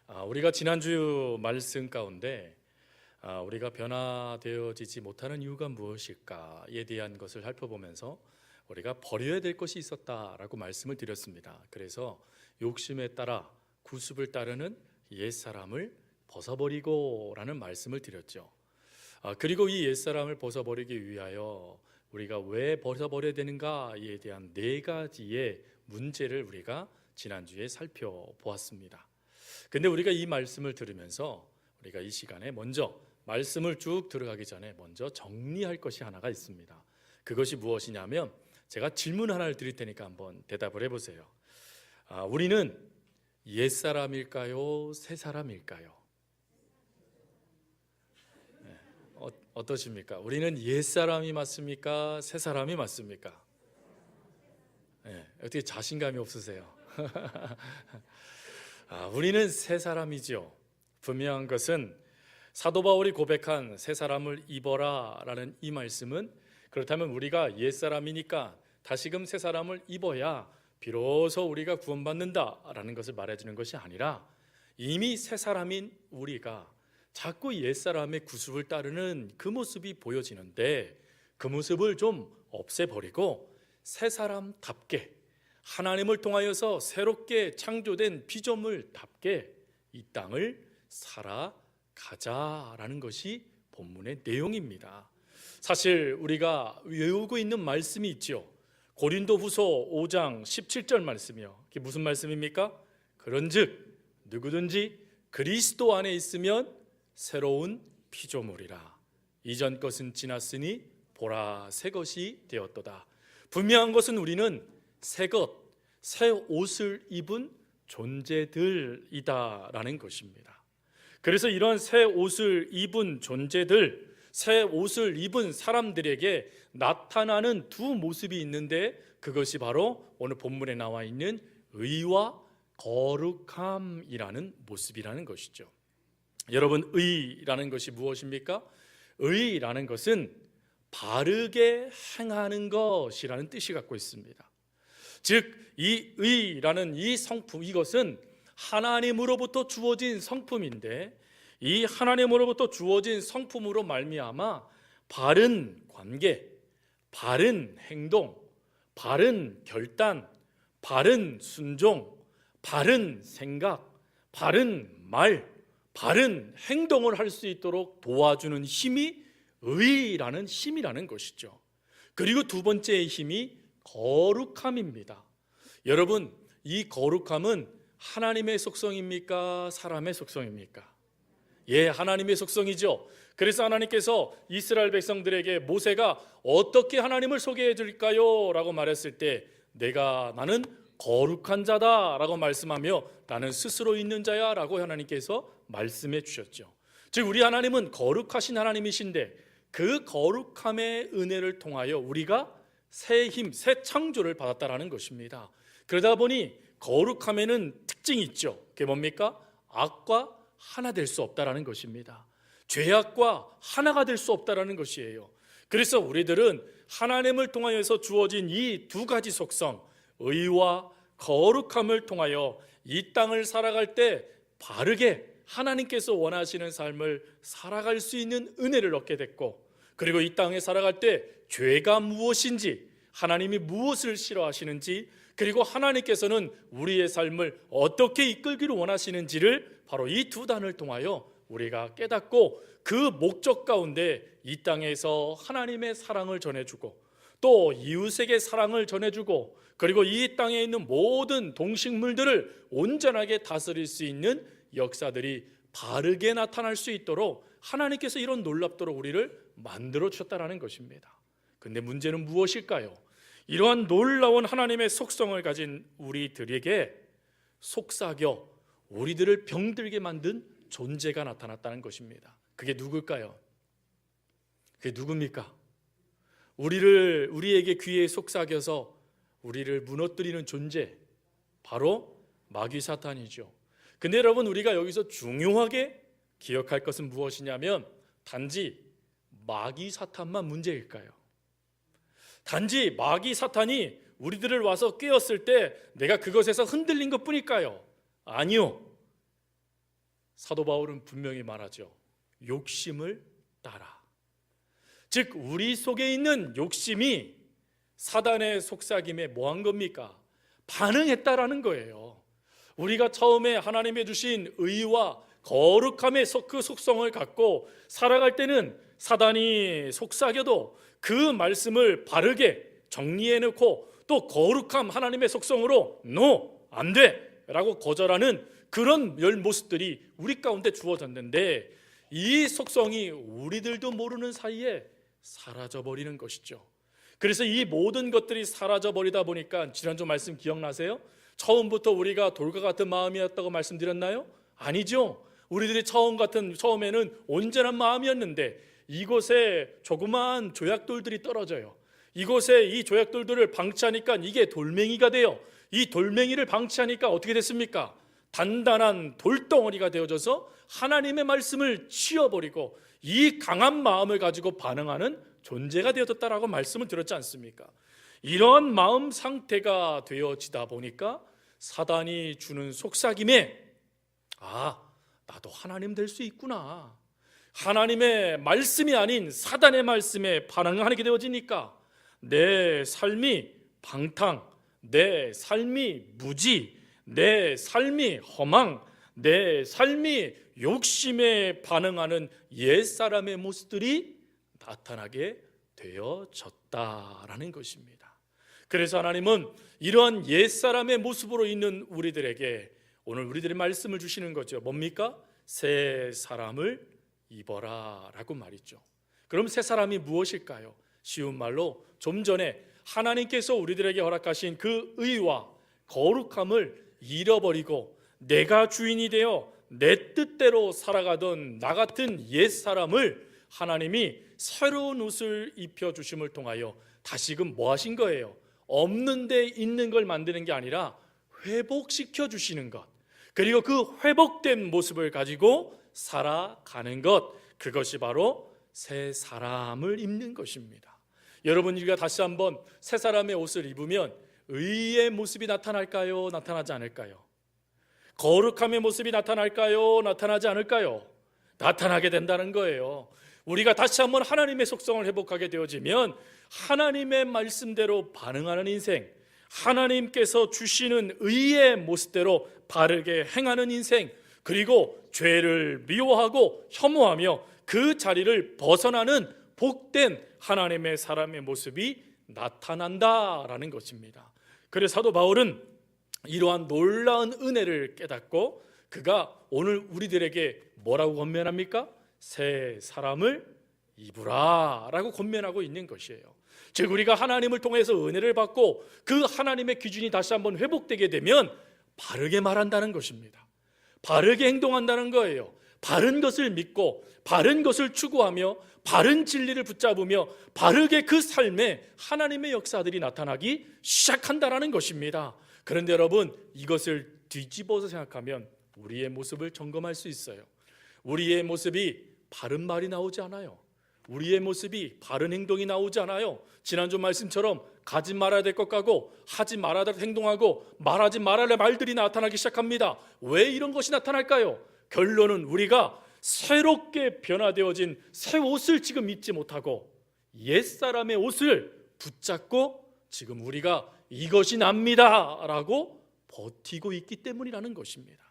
우리가 지난주 말씀 가운데 우리가 변화되어지지 못하는 이유가 무엇일까에 대한 것을 살펴보면서 우리가 버려야 될 것이 있었다라고 말씀을 드렸습니다. 그래서 욕심에 따라 구습을 따르는 옛사람을 벗어버리고 라는 말씀을 드렸죠. 그리고 이 옛사람을 벗어버리기 위하여 우리가 왜 벗어버려야 되는가에 대한 네 가지의 문제를 우리가 지난주에 살펴보았습니다. 근데 우리가 이 말씀을 들으면서 우리가 이 시간에 먼저 말씀을 쭉 들어가기 전에 먼저 정리할 것이 하나가 있습니다. 그것이 무엇이냐면 제가 질문 하나를 드릴 테니까 한번 대답을 해보세요. 우리는 옛사람일까요? 새사람일까요? 네, 어떠십니까? 우리는 옛사람이 맞습니까? 새사람이 맞습니까? 네, 어떻게 자신감이 없으세요? 우리는 새 사람이죠. 분명한 것은 사도 바울이 고백한 새 사람을 입어라 라는 이 말씀은 그렇다면 우리가 옛 사람이니까 다시금 새 사람을 입어야 비로소 우리가 구원받는다 라는 것을 말해주는 것이 아니라 이미 새 사람인 우리가 자꾸 옛 사람의 구습을 따르는 그 모습이 보여지는데 그 모습을 좀 없애버리고 새 사람답게 하나님을 통하여서 새롭게 창조된 피조물답게 이 땅을 살아가자라는 것이 본문의 내용입니다. 사실 우리가 외우고 있는 말씀이 있죠. 고린도후서 5장 17절 말씀이요. 그게 무슨 말씀입니까? 그런즉 누구든지 그리스도 안에 있으면 새로운 피조물이라. 이전 것은 지났으니 보라 새 것이 되었도다. 분명한 것은 우리는 새 옷을 입은 존재들이다라는 것입니다. 그래서 이런 새 옷을 입은 존재들, 새 옷을 입은 사람들에게 나타나는 두 모습이 있는데 그것이 바로 오늘 본문에 나와 있는 의와 거룩함이라는 모습이라는 것이죠. 여러분, 의라는 것이 무엇입니까? 의라는 것은 바르게 행하는 것이라는 뜻이 갖고 있습니다. 즉, 이 의라는 이 성품, 이것은 하나님으로부터 주어진 성품인데 이 하나님으로부터 주어진 성품으로 말미암아 바른 관계, 바른 행동, 바른 결단, 바른 순종, 바른 생각, 바른 말, 바른 행동을 할 수 있도록 도와주는 힘이 의라는 힘이라는 것이죠. 그리고 두 번째의 힘이 거룩함입니다. 여러분, 이 거룩함은 하나님의 속성입니까? 사람의 속성입니까? 예, 하나님의 속성이죠. 그래서 하나님께서 이스라엘 백성들에게 모세가 어떻게 하나님을 소개해 줄까요? 라고 말했을 때 나는 거룩한 자다 라고 말씀하며 나는 스스로 있는 자야 라고 하나님께서 말씀해 주셨죠. 즉 우리 하나님은 거룩하신 하나님이신데 그 거룩함의 은혜를 통하여 우리가 새 힘, 새 창조를 받았다라는 것입니다. 그러다 보니 거룩함에는 특징이 있죠. 그게 뭡니까? 악과 하나 될 수 없다라는 것입니다. 죄악과 하나가 될 수 없다라는 것이에요. 그래서 우리들은 하나님을 통하여서 주어진 이 두 가지 속성, 의와 거룩함을 통하여 이 땅을 살아갈 때 바르게 하나님께서 원하시는 삶을 살아갈 수 있는 은혜를 얻게 됐고, 그리고 이 땅에 살아갈 때 죄가 무엇인지, 하나님이 무엇을 싫어하시는지, 그리고 하나님께서는 우리의 삶을 어떻게 이끌기를 원하시는지를 바로 이 두 단을 통하여 우리가 깨닫고 그 목적 가운데 이 땅에서 하나님의 사랑을 전해주고 또 이웃에게 사랑을 전해주고 그리고 이 땅에 있는 모든 동식물들을 온전하게 다스릴 수 있는 역사들이 바르게 나타날 수 있도록 하나님께서 이런 놀랍도록 우리를 만들어 주셨다는 것입니다. 근데 문제는 무엇일까요? 이러한 놀라운 하나님의 속성을 가진 우리들에게 속삭여 우리들을 병들게 만든 존재가 나타났다는 것입니다. 그게 누굴까요? 그게 누굽니까? 우리에게 귀에 속삭여서 우리를 무너뜨리는 존재, 바로 마귀 사탄이죠. 근데 여러분, 우리가 여기서 중요하게 기억할 것은 무엇이냐면 단지 마귀 사탄만 문제일까요? 단지 마귀 사탄이 우리들을 와서 깨었을 때 내가 그것에서 흔들린 것뿐일까요? 아니요. 사도 바울은 분명히 말하죠. 욕심을 따라. 즉 우리 속에 있는 욕심이 사단의 속삭임에 뭐한 겁니까? 반응했다라는 거예요. 우리가 처음에 하나님의 주신 의와 거룩함의 그 속성을 갖고 살아갈 때는 사단이 속삭여도 그 말씀을 바르게 정리해놓고 또 거룩함 하나님의 속성으로 No, 안 돼! 라고 거절하는 그런 모습들이 우리 가운데 주어졌는데 이 속성이 우리들도 모르는 사이에 사라져버리는 것이죠. 그래서 이 모든 것들이 사라져버리다 보니까 지난주 말씀 기억나세요? 처음부터 우리가 돌과 같은 마음이었다고 말씀드렸나요? 아니죠. 우리들이 처음에는 온전한 마음이었는데 이곳에 조그마한 조약돌들이 떨어져요. 이곳에 이 조약돌들을 방치하니까 이게 돌멩이가 돼요. 이 돌멩이를 방치하니까 어떻게 됐습니까? 단단한 돌덩어리가 되어져서 하나님의 말씀을 치워버리고 이 강한 마음을 가지고 반응하는 존재가 되어졌다라고 말씀을 드렸지 않습니까? 이런 마음 상태가 되어지다 보니까 사단이 주는 속삭임에 나도 하나님 될 수 있구나. 하나님의 말씀이 아닌 사단의 말씀에 반응하게 되어지니까 내 삶이 방탕, 내 삶이 무지, 내 삶이 허망, 내 삶이 욕심에 반응하는 옛사람의 모습들이 나타나게 되어졌다라는 것입니다. 그래서 하나님은 이러한 옛사람의 모습으로 있는 우리들에게 오늘 우리들의 말씀을 주시는 거죠. 뭡니까? 새 사람을 입어라 라고 말이죠. 그럼 새 사람이 무엇일까요? 쉬운 말로 좀 전에 하나님께서 우리들에게 허락하신 그 의와 거룩함을 잃어버리고 내가 주인이 되어 내 뜻대로 살아가던 나 같은 옛사람을 하나님이 새로운 옷을 입혀주심을 통하여 다시금 뭐 하신 거예요? 없는 데 있는 걸 만드는 게 아니라 회복시켜 주시는 것, 그리고 그 회복된 모습을 가지고 살아가는 것, 그것이 바로 새 사람을 입는 것입니다. 여러분, 우리가 다시 한번 새 사람의 옷을 입으면 의의 모습이 나타날까요? 나타나지 않을까요? 거룩함의 모습이 나타날까요? 나타나지 않을까요? 나타나게 된다는 거예요. 우리가 다시 한번 하나님의 속성을 회복하게 되어지면 하나님의 말씀대로 반응하는 인생, 하나님께서 주시는 의의 모습대로 바르게 행하는 인생, 그리고 죄를 미워하고 혐오하며 그 자리를 벗어나는 복된 하나님의 사람의 모습이 나타난다라는 것입니다. 그래서 사도 바울은 이러한 놀라운 은혜를 깨닫고 그가 오늘 우리들에게 뭐라고 권면합니까? 새 사람을 입으라 라고 권면하고 있는 것이에요. 즉 우리가 하나님을 통해서 은혜를 받고 그 하나님의 기준이 다시 한번 회복되게 되면 바르게 말한다는 것입니다. 바르게 행동한다는 거예요. 바른 것을 믿고 바른 것을 추구하며 바른 진리를 붙잡으며 바르게 그 삶에 하나님의 역사들이 나타나기 시작한다는 것입니다. 그런데 여러분, 이것을 뒤집어서 생각하면 우리의 모습을 점검할 수 있어요. 우리의 모습이 바른 말이 나오지 않아요. 우리의 모습이 바른 행동이 나오지 않아요. 지난주 말씀처럼 가지 말아야 될 것 같고 하지 말아야 될 행동하고 말하지 말아야 할 말들이 나타나기 시작합니다. 왜 이런 것이 나타날까요? 결론은 우리가 새롭게 변화되어진 새 옷을 지금 입지 못하고 옛사람의 옷을 붙잡고 지금 우리가 이것이 납니다 라고 버티고 있기 때문이라는 것입니다.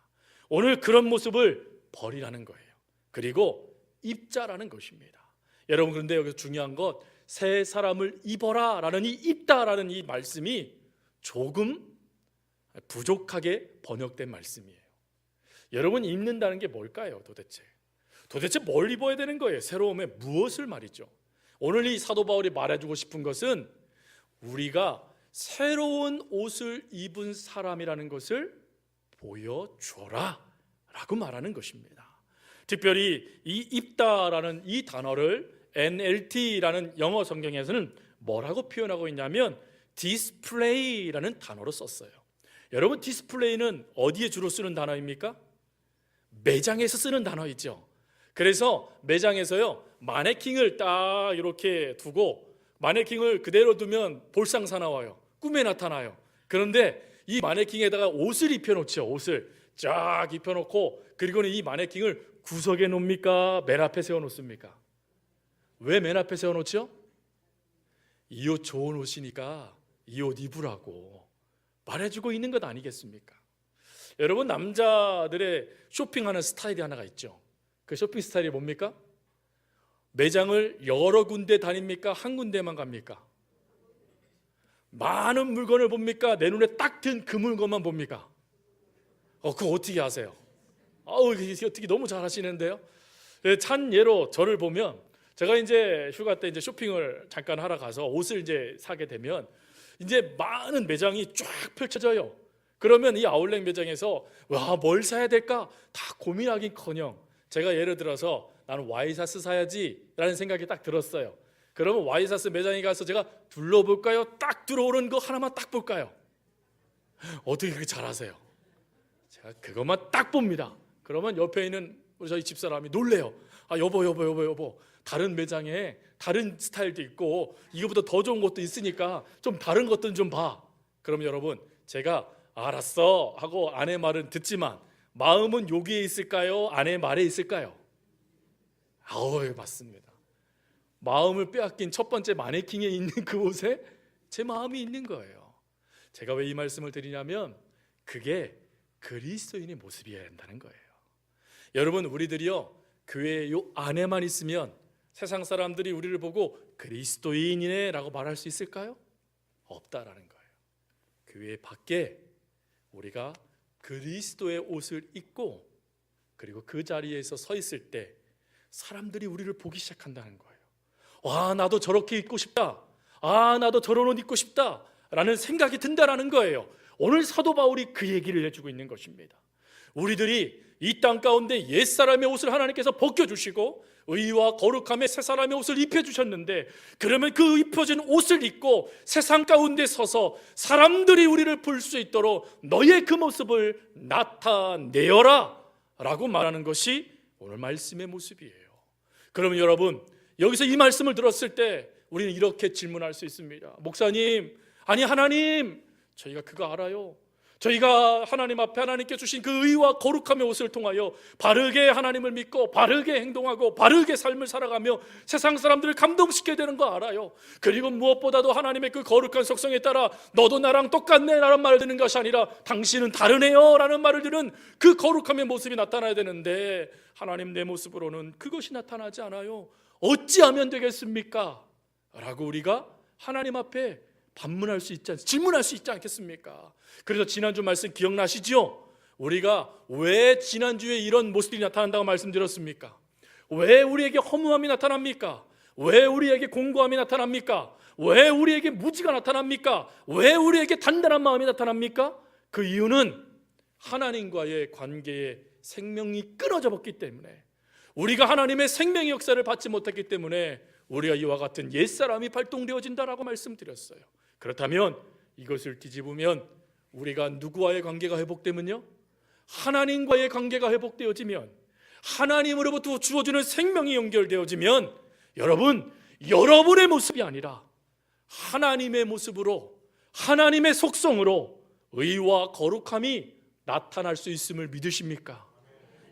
오늘 그런 모습을 버리라는 거예요. 그리고 입자라는 것입니다. 여러분, 그런데 여기서 중요한 것, 새 사람을 입어라 라는 이 입다라는 이 말씀이 조금 부족하게 번역된 말씀이에요. 여러분, 입는다는 게 뭘까요? 도대체 뭘 입어야 되는 거예요? 새로움에 무엇을 말이죠? 오늘 이 사도 바울이 말해주고 싶은 것은 우리가 새로운 옷을 입은 사람이라는 것을 보여줘라 라고 말하는 것입니다. 특별히 이 입다라는 이 단어를 NLT라는 영어 성경에서는 뭐라고 표현하고 있냐면 디스플레이라는 단어로 썼어요. 여러분, 디스플레이는 어디에 주로 쓰는 단어입니까? 매장에서 쓰는 단어이죠. 그래서 매장에서요, 마네킹을 딱 이렇게 두고 마네킹을 그대로 두면 볼상사나워요. 꿈에 나타나요. 그런데 이 마네킹에다가 옷을 입혀놓죠. 옷을 쫙 입혀놓고, 그리고는 이 마네킹을 구석에 놓습니까? 맨 앞에 세워놓습니까? 왜 맨 앞에 세워놓죠? 이 옷 좋은 옷이니까 이 옷 입으라고 말해주고 있는 것 아니겠습니까? 여러분, 남자들의 쇼핑하는 스타일이 하나가 있죠. 그 쇼핑 스타일이 뭡니까? 매장을 여러 군데 다닙니까? 한 군데만 갑니까? 많은 물건을 봅니까? 내 눈에 딱 든 그 물건만 봅니까? 그거 어떻게 아세요? 어떻게 너무 잘 하시는데요? 찬 예로 저를 보면, 제가 이제 휴가 때 이제 쇼핑을 잠깐 하러 가서 옷을 이제 사게 되면 이제 많은 매장이 쫙 펼쳐져요. 그러면 이 아울렛 매장에서 뭘 사야 될까 다 고민하긴커녕, 제가 예를 들어서 나는 와이셔츠 사야지 라는 생각이 딱 들었어요. 그러면 와이셔츠 매장에 가서 제가 둘러볼까요? 딱 들어오는 거 하나만 딱 볼까요? 어떻게 그렇게 잘하세요? 제가 그것만 딱 봅니다. 그러면 옆에 있는 저희 집사람이 놀래요. 여보, 다른 매장에 다른 스타일도 있고 이거보다 더 좋은 것도 있으니까 좀 다른 것들은 좀 봐. 그럼 여러분, 제가 알았어 하고 아내 말은 듣지만 마음은 여기에 있을까요? 아내 말에 있을까요? 맞습니다. 마음을 빼앗긴 첫 번째 마네킹에 있는 그 옷에 제 마음이 있는 거예요. 제가 왜 이 말씀을 드리냐면, 그게 그리스도인의 모습이어야 한다는 거예요. 여러분, 우리들이요, 교회에 요 안에만 있으면 세상 사람들이 우리를 보고 그리스도인이네 라고 말할 수 있을까요? 없다라는 거예요. 교회 밖에 우리가 그리스도의 옷을 입고, 그리고 그 자리에서 서 있을 때 사람들이 우리를 보기 시작한다는 거예요. 나도 저렇게 입고 싶다, 나도 저런 옷 입고 싶다 라는 생각이 든다라는 거예요. 오늘 사도 바울이 그 얘기를 해주고 있는 것입니다. 우리들이 이 땅 가운데 옛사람의 옷을 하나님께서 벗겨주시고 의와 거룩함의 새사람의 옷을 입혀주셨는데, 그러면 그 입혀진 옷을 입고 세상 가운데 서서 사람들이 우리를 볼 수 있도록 너의 그 모습을 나타내어라 라고 말하는 것이 오늘 말씀의 모습이에요. 그러면 여러분, 여기서 이 말씀을 들었을 때 우리는 이렇게 질문할 수 있습니다. 목사님, 아니 하나님, 저희가 그거 알아요. 저희가 하나님 앞에 하나님께 주신 그 의와 거룩함의 옷을 통하여 바르게 하나님을 믿고 바르게 행동하고 바르게 삶을 살아가며 세상 사람들을 감동시켜야 되는 거 알아요. 그리고 무엇보다도 하나님의 그 거룩한 속성에 따라 너도 나랑 똑같네 라는 말을 듣는 것이 아니라 당신은 다르네요 라는 말을 듣는 그 거룩함의 모습이 나타나야 되는데, 하나님, 내 모습으로는 그것이 나타나지 않아요. 어찌하면 되겠습니까? 라고 우리가 하나님 앞에 질문할 수 있지 않겠습니까? 그래서 지난주 말씀 기억나시죠? 우리가 왜 지난주에 이런 모습들이 나타난다고 말씀드렸습니까? 왜 우리에게 허무함이 나타납니까? 왜 우리에게 공고함이 나타납니까? 왜 우리에게 무지가 나타납니까? 왜 우리에게 단단한 마음이 나타납니까? 그 이유는 하나님과의 관계에 생명이 끊어져 버렸기 때문에, 우리가 하나님의 생명의 역사를 받지 못했기 때문에 우리가 이와 같은 옛사람이 발동되어진다라고 말씀드렸어요. 그렇다면 이것을 뒤집으면, 우리가 누구와의 관계가 회복되면요, 하나님과의 관계가 회복되어지면, 하나님으로부터 주어지는 생명이 연결되어지면, 여러분의 모습이 아니라 하나님의 모습으로, 하나님의 속성으로 의와 거룩함이 나타날 수 있음을 믿으십니까?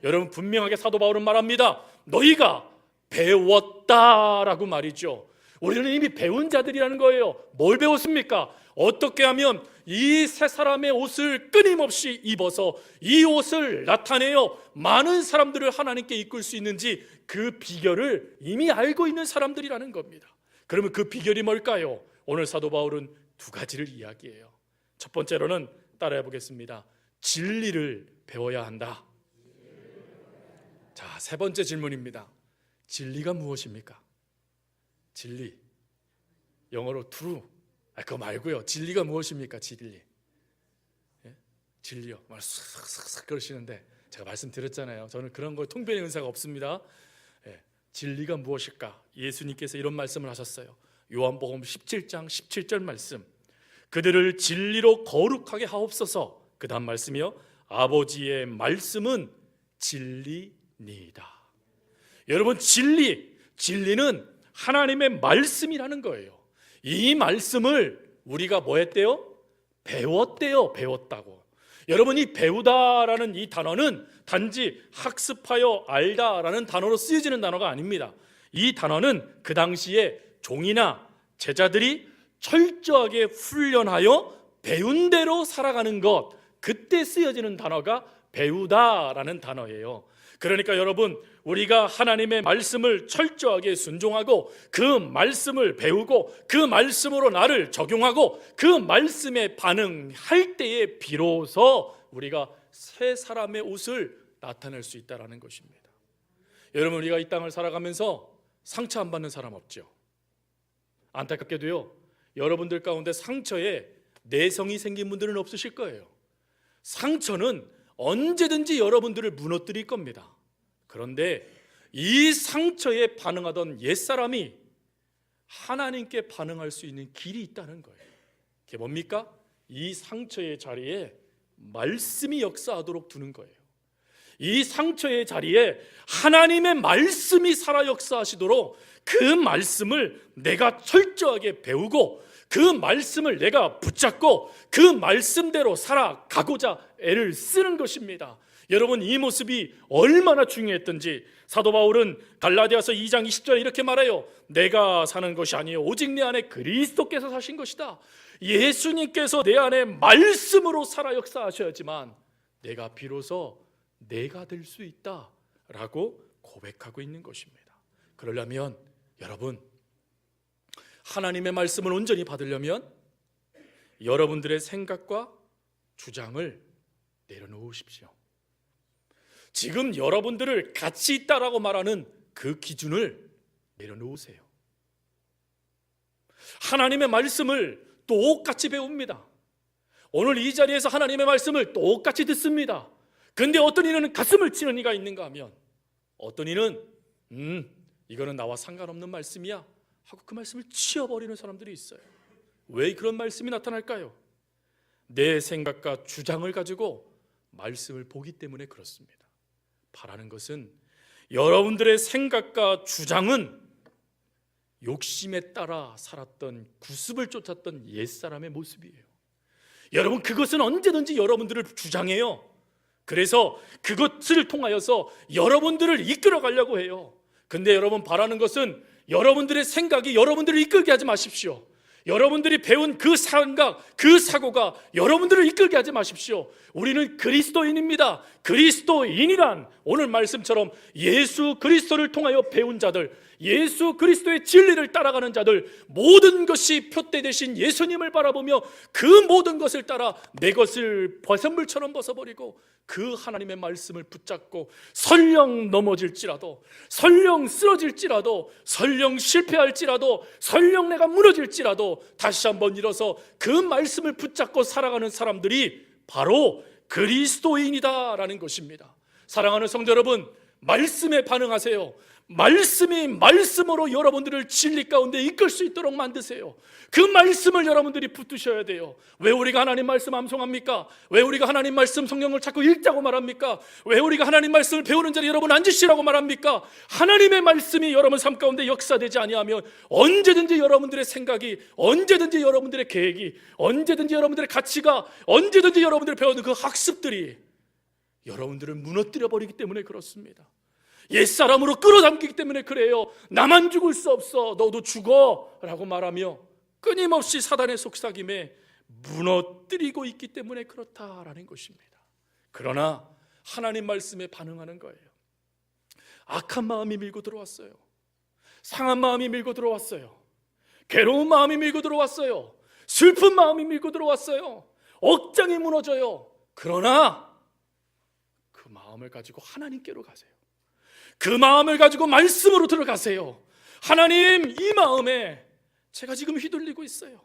여러분, 분명하게 사도 바울은 말합니다. 너희가 배웠다라고 말이죠. 우리는 이미 배운 자들이라는 거예요. 뭘 배웠습니까? 어떻게 하면 이 세 사람의 옷을 끊임없이 입어서 이 옷을 나타내어 많은 사람들을 하나님께 이끌 수 있는지, 그 비결을 이미 알고 있는 사람들이라는 겁니다. 그러면 그 비결이 뭘까요? 오늘 사도 바울은 두 가지를 이야기해요. 첫 번째로는 따라해 보겠습니다. 진리를 배워야 한다. 자, 세 번째 질문입니다. 진리가 무엇입니까? 진리, 영어로 true. 그거 말고요. 진리가 무엇입니까? 진리. 예? 진리요. 말 쓱쓱쓱 그러시는데, 제가 말씀드렸잖아요. 저는 그런 걸 통변의 은사가 없습니다. 예. 진리가 무엇일까? 예수님께서 이런 말씀을 하셨어요. 요한복음 17장 17절 말씀. 그들을 진리로 거룩하게 하옵소서. 그 다음 말씀이요. 아버지의 말씀은 진리니이다. 여러분, 진리는 하나님의 말씀이라는 거예요. 이 말씀을 우리가 뭐 했대요? 배웠대요. 배웠다고. 여러분, 이 배우다라는 이 단어는 단지 학습하여 알다라는 단어로 쓰여지는 단어가 아닙니다. 이 단어는 그 당시에 종이나 제자들이 철저하게 훈련하여 배운 대로 살아가는 것, 그때 쓰여지는 단어가 배우다라는 단어예요. 그러니까 여러분, 우리가 하나님의 말씀을 철저하게 순종하고 그 말씀을 배우고 그 말씀으로 나를 적용하고 그 말씀에 반응할 때에 비로소 우리가 새 사람의 옷을 나타낼 수 있다는 것입니다. 여러분, 우리가 이 땅을 살아가면서 상처 안 받는 사람 없죠? 안타깝게도요, 여러분들 가운데 상처에 내성이 생긴 분들은 없으실 거예요. 상처는 언제든지 여러분들을 무너뜨릴 겁니다. 그런데 이 상처에 반응하던 옛사람이 하나님께 반응할 수 있는 길이 있다는 거예요. 그게 뭡니까? 이 상처의 자리에 말씀이 역사하도록 두는 거예요. 이 상처의 자리에 하나님의 말씀이 살아 역사하시도록 그 말씀을 내가 철저하게 배우고 그 말씀을 내가 붙잡고 그 말씀대로 살아가고자 애를 쓰는 것입니다. 여러분, 이 모습이 얼마나 중요했던지 사도 바울은 갈라디아서 2장 20절에 이렇게 말해요. 내가 사는 것이 아니요 오직 내 안에 그리스도께서 사신 것이다. 예수님께서 내 안에 말씀으로 살아 역사하셔야지만 내가 비로소 내가 될 수 있다라고 고백하고 있는 것입니다. 그러려면 여러분, 하나님의 말씀을 온전히 받으려면 여러분들의 생각과 주장을 내려놓으십시오. 지금 여러분들을 가치 있다라고 말하는 그 기준을 내려놓으세요. 하나님의 말씀을 똑같이 배웁니다. 오늘 이 자리에서 하나님의 말씀을 똑같이 듣습니다. 근데 어떤 이는 가슴을 치는 이가 있는가 하면 어떤 이는 이거는 나와 상관없는 말씀이야 하고 그 말씀을 치워버리는 사람들이 있어요. 왜 그런 말씀이 나타날까요? 내 생각과 주장을 가지고 말씀을 보기 때문에 그렇습니다. 바라는 것은 여러분들의 생각과 주장은 욕심에 따라 살았던, 구습을 쫓았던 옛사람의 모습이에요. 여러분, 그것은 언제든지 여러분들을 주장해요. 그래서 그것을 통하여서 여러분들을 이끌어 가려고 해요. 근데 여러분, 바라는 것은 여러분들의 생각이 여러분들을 이끌게 하지 마십시오. 여러분들이 배운 그 생각, 그 사고가 여러분들을 이끌게 하지 마십시오. 우리는 그리스도인입니다. 그리스도인이란 오늘 말씀처럼 예수 그리스도를 통하여 배운 자들, 예수 그리스도의 진리를 따라가는 자들, 모든 것이 표대 되신 예수님을 바라보며 그 모든 것을 따라 내 것을 벗선물처럼 벗어버리고 그 하나님의 말씀을 붙잡고 설령 넘어질지라도, 설령 쓰러질지라도, 설령 실패할지라도, 설령 내가 무너질지라도 다시 한번 일어서 그 말씀을 붙잡고 살아가는 사람들이 바로 그리스도인이다라는 것입니다. 사랑하는 성도 여러분, 말씀에 반응하세요. 말씀이 말씀으로 여러분들을 진리 가운데 이끌 수 있도록 만드세요. 그 말씀을 여러분들이 붙드셔야 돼요. 왜 우리가 하나님 말씀 암송합니까? 왜 우리가 하나님 말씀 성경을 자꾸 읽자고 말합니까? 왜 우리가 하나님 말씀을 배우는 자리에 여러분 앉으시라고 말합니까? 하나님의 말씀이 여러분 삶 가운데 역사되지 아니하면 언제든지 여러분들의 생각이, 언제든지 여러분들의 계획이, 언제든지 여러분들의 가치가, 언제든지 여러분들이 배우는 그 학습들이 여러분들을 무너뜨려 버리기 때문에 그렇습니다. 옛사람으로 끌어당기기 때문에 그래요. 나만 죽을 수 없어, 너도 죽어 라고 말하며 끊임없이 사단의 속삭임에 무너뜨리고 있기 때문에 그렇다라는 것입니다. 그러나 하나님 말씀에 반응하는 거예요. 악한 마음이 밀고 들어왔어요. 상한 마음이 밀고 들어왔어요. 괴로운 마음이 밀고 들어왔어요. 슬픈 마음이 밀고 들어왔어요. 억장이 무너져요. 그러나 그 마음을 가지고 하나님께로 가세요. 그 마음을 가지고 말씀으로 들어가세요. 하나님, 이 마음에 제가 지금 휘둘리고 있어요.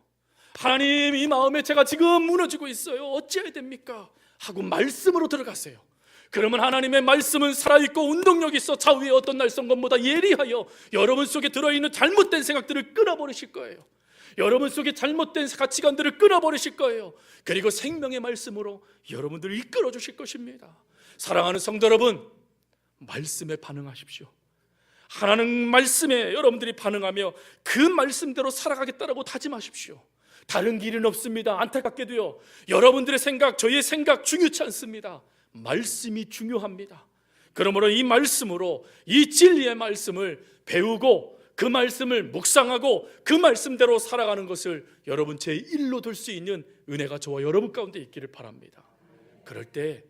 하나님, 이 마음에 제가 지금 무너지고 있어요. 어찌해야 됩니까? 하고 말씀으로 들어가세요. 그러면 하나님의 말씀은 살아있고 운동력이 있어 좌우의 어떤 날선 것보다 예리하여 여러분 속에 들어있는 잘못된 생각들을 끊어버리실 거예요. 여러분 속에 잘못된 가치관들을 끊어버리실 거예요. 그리고 생명의 말씀으로 여러분들을 이끌어 주실 것입니다. 사랑하는 성도 여러분, 말씀에 반응하십시오. 하나님 말씀에 여러분들이 반응하며 그 말씀대로 살아가겠다라고 다짐하십시오. 다른 길은 없습니다. 안타깝게도요, 여러분들의 생각, 저희의 생각 중요치 않습니다. 말씀이 중요합니다. 그러므로 이 말씀으로, 이 진리의 말씀을 배우고 그 말씀을 묵상하고 그 말씀대로 살아가는 것을 여러분 제1로 될 수 있는 은혜가 저와 여러분 가운데 있기를 바랍니다. 그럴 때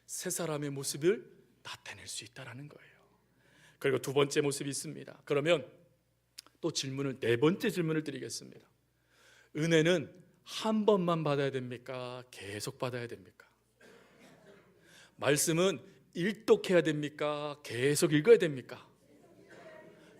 새 사람의 모습을 나타낼 수 있다는 거예요. 그리고 두 번째 모습이 있습니다. 그러면 또 네 번째 질문을 드리겠습니다. 은혜는 한 번만 받아야 됩니까? 계속 받아야 됩니까? 말씀은 일독해야 됩니까? 계속 읽어야 됩니까?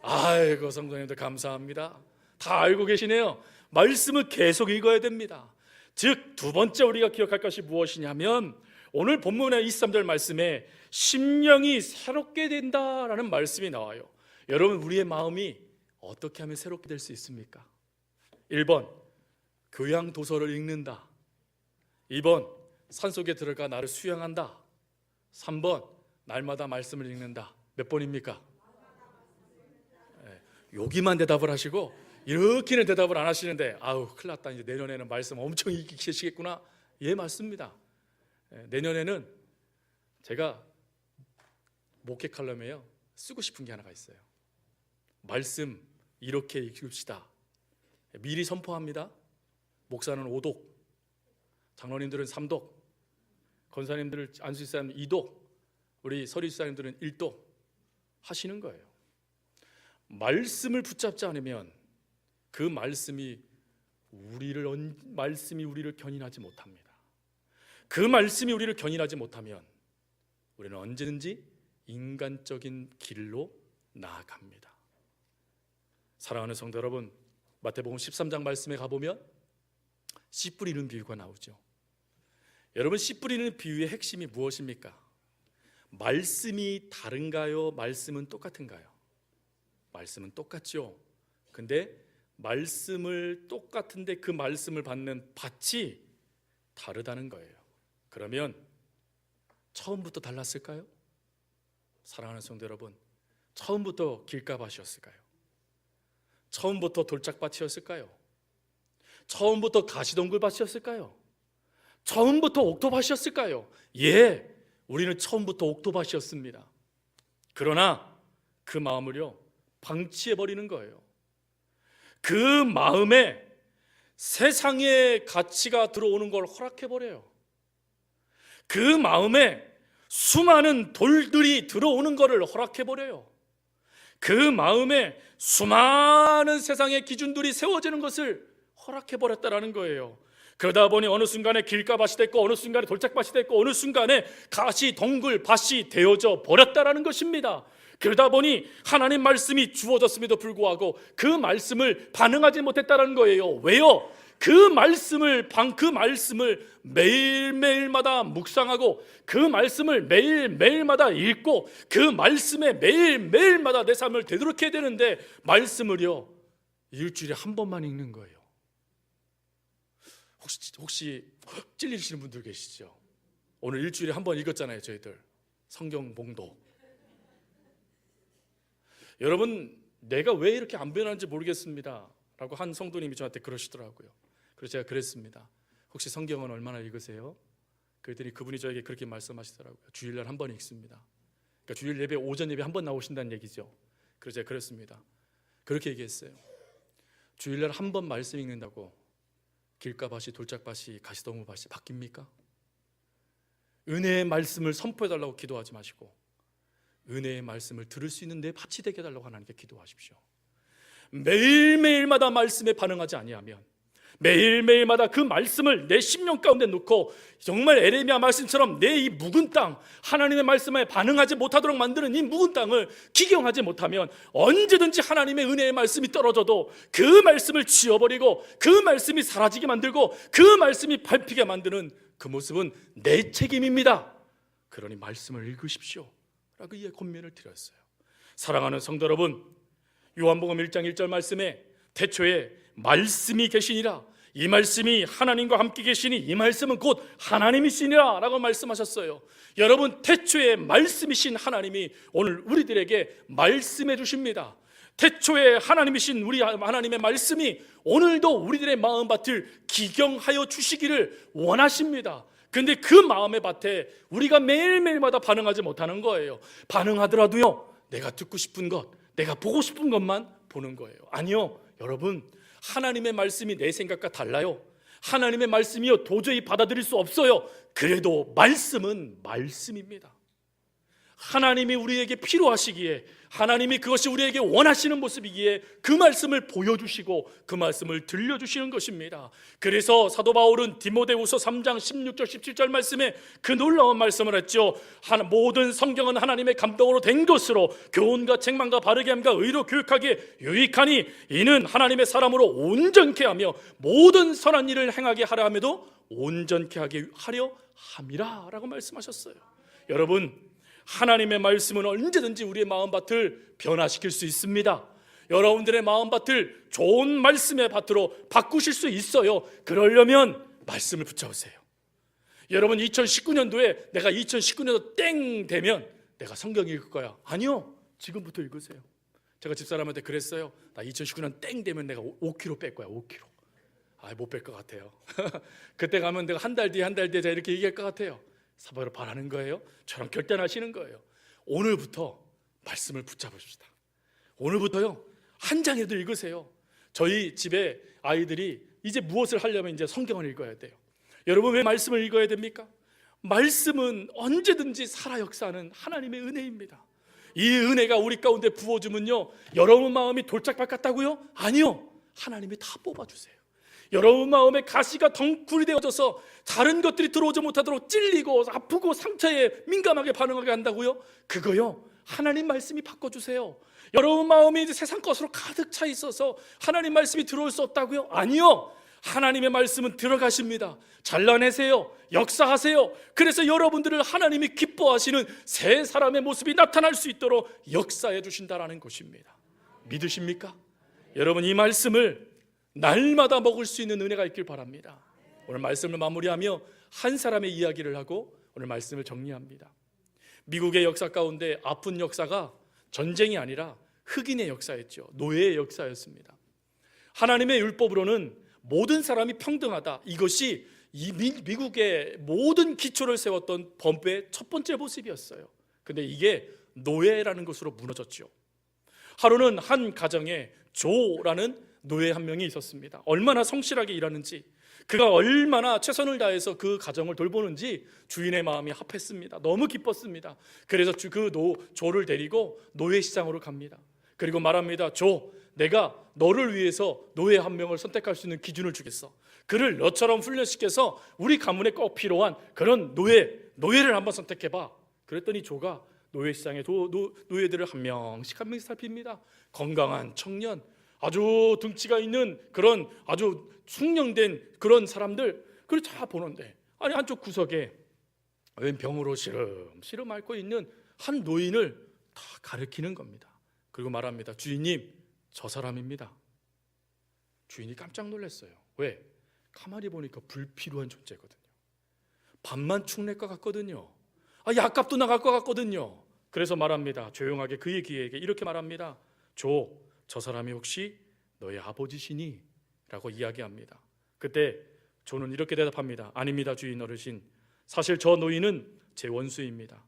아이고, 성도님들 감사합니다. 다 알고 계시네요. 말씀을 계속 읽어야 됩니다. 즉, 두 번째 우리가 기억할 것이 무엇이냐면, 오늘 본문의 23절 말씀에 심령이 새롭게 된다라는 말씀이 나와요. 여러분, 우리의 마음이 어떻게 하면 새롭게 될 수 있습니까? 1번, 교양 도서를 읽는다. 2번, 산속에 들어가 나를 수양한다. 3번, 날마다 말씀을 읽는다. 몇 번입니까? 여기만 대답을 하시고 이렇게는 대답을 안 하시는데, 아우 큰일 났다, 이제 내년에는 말씀 엄청 읽으시겠구나. 예, 맞습니다. 내년에는 제가 목회 칼럼에요 쓰고 싶은 게 하나가 있어요. 말씀 이렇게 읽읍시다. 미리 선포합니다. 목사는 5독, 장로님들은 3독, 권사님들은 안수집사님 2독, 우리 서리집사님들은 1독 하시는 거예요. 말씀을 붙잡지 않으면 그 말씀이 우리를 견인하지 못합니다. 그 말씀이 우리를 견인하지 못하면 우리는 언제든지 인간적인 길로 나아갑니다. 사랑하는 성도 여러분, 마태복음 13장 말씀에 가보면 씨 뿌리는 비유가 나오죠. 여러분, 씨 뿌리는 비유의 핵심이 무엇입니까? 말씀이 다른가요? 말씀은 똑같은가요? 말씀은 똑같죠. 근데 말씀을 똑같은데 그 말씀을 받는 밭이 다르다는 거예요. 그러면 처음부터 달랐을까요? 사랑하는 성도 여러분, 처음부터 길가밭이었을까요? 처음부터 돌짝밭이었을까요? 처음부터 가시덩굴밭이었을까요? 처음부터 옥토밭이었을까요? 예, 우리는 처음부터 옥토밭이었습니다. 그러나 그 마음을요 방치해버리는 거예요. 그 마음에 세상의 가치가 들어오는 걸 허락해버려요. 그 마음에 수많은 돌들이 들어오는 것을 허락해버려요. 그 마음에 수많은 세상의 기준들이 세워지는 것을 허락해버렸다라는 거예요. 그러다 보니 어느 순간에 길가밭이 됐고, 어느 순간에 돌짝밭이 됐고, 어느 순간에 가시 덩굴밭이 되어져 버렸다라는 것입니다. 그러다 보니 하나님 말씀이 주어졌음에도 불구하고 그 말씀을 반응하지 못했다는 거예요. 왜요? 그 말씀을 매일매일마다 묵상하고 그 말씀을 매일매일마다 읽고 그 말씀에 매일매일마다 내 삶을 되도록해야 되는데, 말씀을요 일주일에 한 번만 읽는 거예요. 혹시 찔리시는 분들 계시죠? 오늘 일주일에 한 번 읽었잖아요. 저희들 성경 봉독. 여러분, 내가 왜 이렇게 안 변하는지 모르겠습니다 라고 한 성도님이 저한테 그러시더라고요. 그래서 제가 그랬습니다. 혹시 성경은 얼마나 읽으세요? 그랬더니 그분이 저에게 그렇게 말씀하시더라고요. 주일날 한 번 읽습니다. 그러니까 주일 예배, 오전 예배 한 번 나오신다는 얘기죠. 그래서 제가 그랬습니다. 그렇게 얘기했어요. 주일날 한 번 말씀 읽는다고 길가밭이, 돌짝밭이, 가시덩굴밭이 바뀝니까? 은혜의 말씀을 선포해달라고 기도하지 마시고 은혜의 말씀을 들을 수 있는 내 밭이 되게 해달라고 하나님께 기도하십시오. 매일매일마다 말씀에 반응하지 아니하면, 매일매일마다 그 말씀을 내 심령 가운데 놓고 정말 에레미야 말씀처럼 내 이 묵은 땅, 하나님의 말씀에 반응하지 못하도록 만드는 이 묵은 땅을 기경하지 못하면 언제든지 하나님의 은혜의 말씀이 떨어져도 그 말씀을 지워버리고 그 말씀이 사라지게 만들고 그 말씀이 밟히게 만드는 그 모습은 내 책임입니다. 그러니 말씀을 읽으십시오 라고 이에 권면을 드렸어요. 사랑하는 성도 여러분, 요한복음 1장 1절 말씀에 태초에 말씀이 계시니라, 이 말씀이 하나님과 함께 계시니 이 말씀은 곧 하나님이시니라 라고 말씀하셨어요. 여러분, 태초에 말씀이신 하나님이 오늘 우리들에게 말씀해 주십니다. 태초에 하나님이신 우리 하나님의 말씀이 오늘도 우리들의 마음밭을 기경하여 주시기를 원하십니다. 근데 그 마음의 밭에 우리가 매일매일마다 반응하지 못하는 거예요. 반응하더라도요, 내가 듣고 싶은 것, 내가 보고 싶은 것만 보는 거예요. 아니요, 여러분, 하나님의 말씀이 내 생각과 달라요. 하나님의 말씀이요, 도저히 받아들일 수 없어요. 그래도 말씀은 말씀입니다. 하나님이 우리에게 필요하시기에, 하나님이 그것이 우리에게 원하시는 모습이기에 그 말씀을 보여주시고 그 말씀을 들려주시는 것입니다. 그래서 사도 바울은 디모데후서 3장 16절 17절 말씀에 그 놀라운 말씀을 했죠. 모든 성경은 하나님의 감동으로 된 것으로 교훈과 책망과 바르게 함과 의로 교육하기에 유익하니 이는 하나님의 사람으로 온전케 하며 모든 선한 일을 행하게 하려 함에도 온전케 하려 함이라 라고 말씀하셨어요. 여러분, 하나님의 말씀은 언제든지 우리의 마음밭을 변화시킬 수 있습니다. 여러분들의 마음밭을 좋은 말씀의 밭으로 바꾸실 수 있어요. 그러려면 말씀을 붙잡으세요. 여러분, 2019년도에 내가 2019년도 땡 되면 내가 성경 읽을 거야. 아니요, 지금부터 읽으세요. 제가 집사람한테 그랬어요. 나 2019년 땡 되면 내가 5kg 뺄 거야. 5kg. 못 뺄 것 같아요. 그때 가면 내가 한 달 뒤에 제가 이렇게 얘기할 것 같아요. 사바로 바라는 거예요. 저랑 결단하시는 거예요. 오늘부터 말씀을 붙잡으십시다. 오늘부터요, 한 장이라도 읽으세요. 저희 집에 아이들이 이제 무엇을 하려면 이제 성경을 읽어야 돼요. 여러분, 왜 말씀을 읽어야 됩니까? 말씀은 언제든지 살아 역사하는 하나님의 은혜입니다. 이 은혜가 우리 가운데 부어주면요, 여러분 마음이 돌짝밭 같다고요? 아니요, 하나님이 다 뽑아주세요. 여러분 마음에 가시가 덩굴이 되어져서 다른 것들이 들어오지 못하도록 찔리고 아프고 상처에 민감하게 반응하게 한다고요? 그거요, 하나님 말씀이 바꿔주세요. 여러분 마음이 이제 세상 것으로 가득 차 있어서 하나님 말씀이 들어올 수 없다고요? 아니요, 하나님의 말씀은 들어가십니다. 잘라내세요. 역사하세요. 그래서 여러분들을 하나님이 기뻐하시는 새 사람의 모습이 나타날 수 있도록 역사해 주신다라는 것입니다. 믿으십니까? 여러분, 이 말씀을 날마다 먹을 수 있는 은혜가 있길 바랍니다. 오늘 말씀을 마무리하며 한 사람의 이야기를 하고 오늘 말씀을 정리합니다. 미국의 역사 가운데 아픈 역사가 전쟁이 아니라 흑인의 역사였죠. 노예의 역사였습니다. 하나님의 율법으로는 모든 사람이 평등하다, 이것이 이 미국의 모든 기초를 세웠던 범죄의 첫 번째 모습이었어요. 근데 이게 노예라는 것으로 무너졌죠. 하루는 한 가정에 조라는 노예 한 명이 있었습니다. 얼마나 성실하게 일하는지, 그가 얼마나 최선을 다해서 그 가정을 돌보는지 주인의 마음이 합했습니다. 너무 기뻤습니다. 그래서 그 조를 데리고 노예시장으로 갑니다. 그리고 말합니다. 조, 내가 너를 위해서 노예 한 명을 선택할 수 있는 기준을 주겠어. 그를 너처럼 훈련시켜서 우리 가문에 꼭 필요한 그런 노예를 한번 선택해봐. 그랬더니 조가 노예시장의 노예들을 한 명씩 살핍니다. 건강한 청년, 아주 등치가 있는 그런 아주 숙련된 그런 사람들, 그걸 다 보는데, 아니 한쪽 구석에 웬 병으로 시름시름 앓고 있는 한 노인을 다 가리키는 겁니다. 그리고 말합니다. 주인님, 저 사람입니다. 주인이 깜짝 놀랐어요. 왜? 가만히 보니까 불필요한 존재거든요. 밥만 축낼 것 같거든요. 약값도 나갈 것 같거든요. 그래서 말합니다. 조용하게 그의 귀에게 이렇게 말합니다. 저 사람이 혹시 너의 아버지시니? 라고 이야기합니다. 그때 조는 이렇게 대답합니다. 아닙니다, 주인 어르신. 사실 저 노인은 제 원수입니다.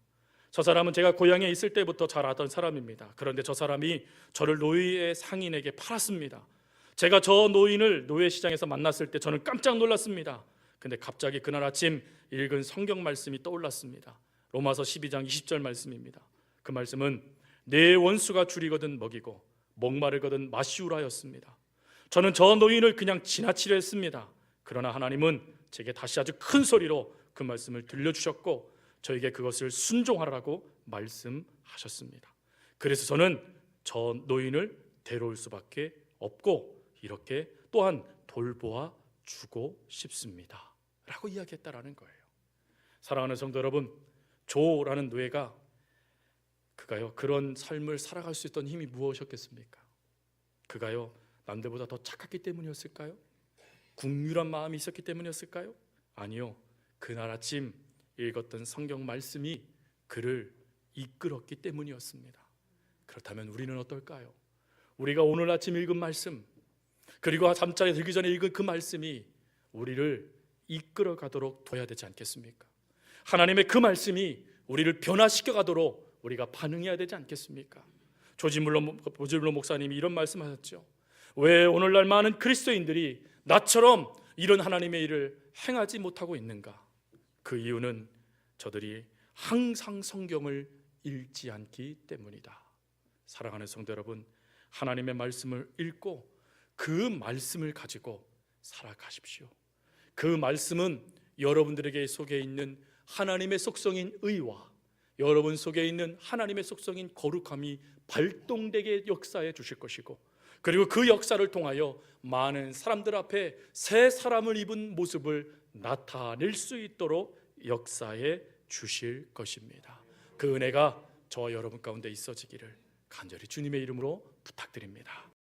저 사람은 제가 고향에 있을 때부터 잘 알던 사람입니다. 그런데 저 사람이 저를 노예의 상인에게 팔았습니다. 제가 저 노인을 노예시장에서 만났을 때 저는 깜짝 놀랐습니다. 근데 갑자기 그날 아침 읽은 성경 말씀이 떠올랐습니다. 로마서 12장 20절 말씀입니다. 그 말씀은 내 원수가 줄이거든 먹이고 목마르거든 마시우라였습니다. 저는 저 노인을 그냥 지나치려 했습니다. 그러나 하나님은 제게 다시 아주 큰 소리로 그 말씀을 들려주셨고 저에게 그것을 순종하라고 말씀하셨습니다. 그래서 저는 저 노인을 데려올 수밖에 없고 이렇게 또한 돌보아 주고 싶습니다 라고 이야기했다라는 거예요. 사랑하는 성도 여러분, 조라는 노예가 그가요 그런 삶을 살아갈 수 있던 힘이 무엇이었겠습니까? 그가요 남들보다 더 착했기 때문이었을까요? 국률한 마음이 있었기 때문이었을까요? 아니요, 그날 아침 읽었던 성경 말씀이 그를 이끌었기 때문이었습니다. 그렇다면 우리는 어떨까요? 우리가 오늘 아침 읽은 말씀, 그리고 잠자리에 들기 전에 읽은 그 말씀이 우리를 이끌어 가도록 둬야 되지 않겠습니까? 하나님의 그 말씀이 우리를 변화시켜 가도록 우리가 반응해야 되지 않겠습니까? 조지물러 목사님이 이런 말씀하셨죠. 왜 오늘날 많은 그리스도인들이 나처럼 이런 하나님의 일을 행하지 못하고 있는가? 그 이유는 저들이 항상 성경을 읽지 않기 때문이다. 사랑하는 성도 여러분, 하나님의 말씀을 읽고 그 말씀을 가지고 살아가십시오. 그 말씀은 여러분들에게 속에 있는 하나님의 속성인 의와 여러분 속에 있는 하나님의 속성인 거룩함이 발동되게 역사해 주실 것이고, 그리고 그 역사를 통하여 많은 사람들 앞에 새 사람을 입은 모습을 나타낼 수 있도록 역사해 주실 것입니다. 그 은혜가 저와 여러분 가운데 있어지기를 간절히 주님의 이름으로 부탁드립니다.